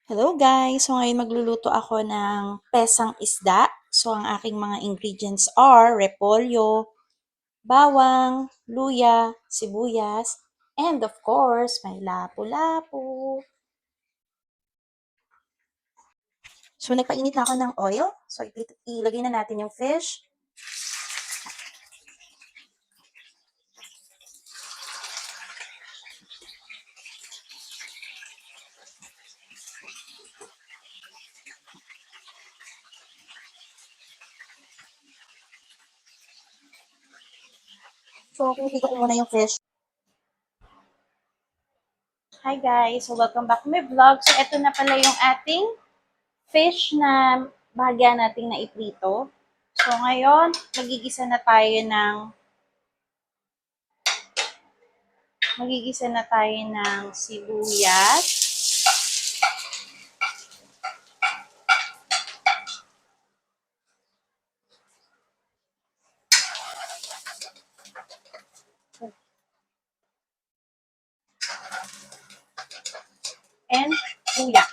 Hello guys! So ngayon magluluto ako ng pesang isda. So ang aking mga ingredients are repolyo, bawang, luya, sibuyas, and of course, may lapu-lapu. So nagpainit na ako ng oil. So ilagay na natin yung fish. So pinipito ko muna yung fish. Hi guys! So welcome back to my vlog. So ito na pala yung ating fish na bahagya natin na iprito. So ngayon, magigisa na tayo ng sibuyas. And luya.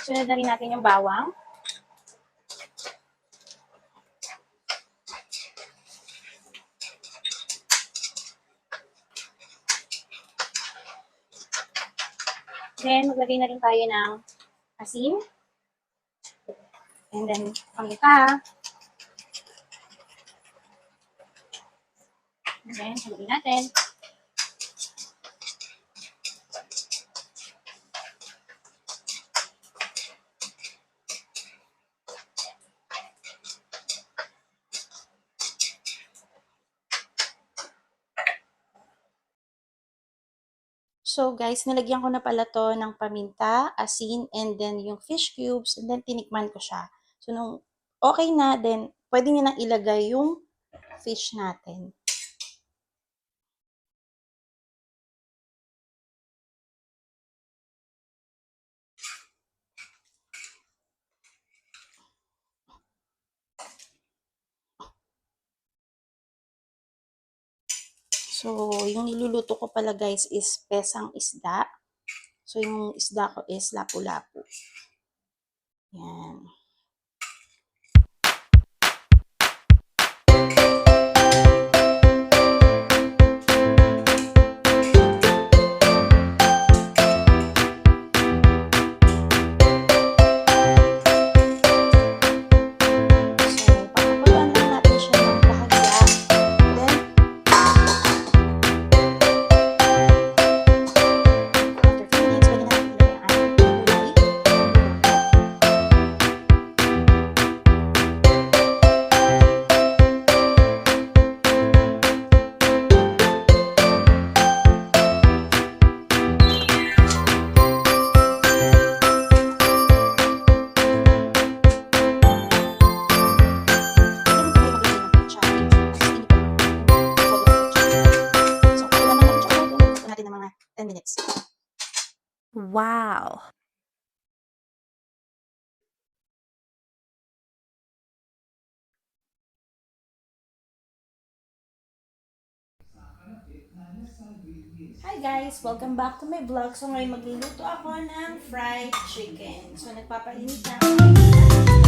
Sunod na rin natin yung bawang. Then, maglagay na rin tayo ng asin. And then, paminta. And then, haluin natin. So guys, nilagyan ko na pala to ng paminta, asin, and then yung fish cubes, and then tinikman ko siya. So nung okay na, then pwede nyo nang ilagay yung fish natin. So, yung niluluto ko pala guys is pesang isda. So, yung isda ko is lapu-lapu. Yan. So, pakukuluan lang natin siya ng bahagya. Then, after 2 minutes, pwede na natin ilagay ang ating gulay. Natin ng mga 10 minutes. Wow. Hi guys! Welcome back to my vlog. So ngayon magluluto ako ng fried chicken. So nagpapainit na ako.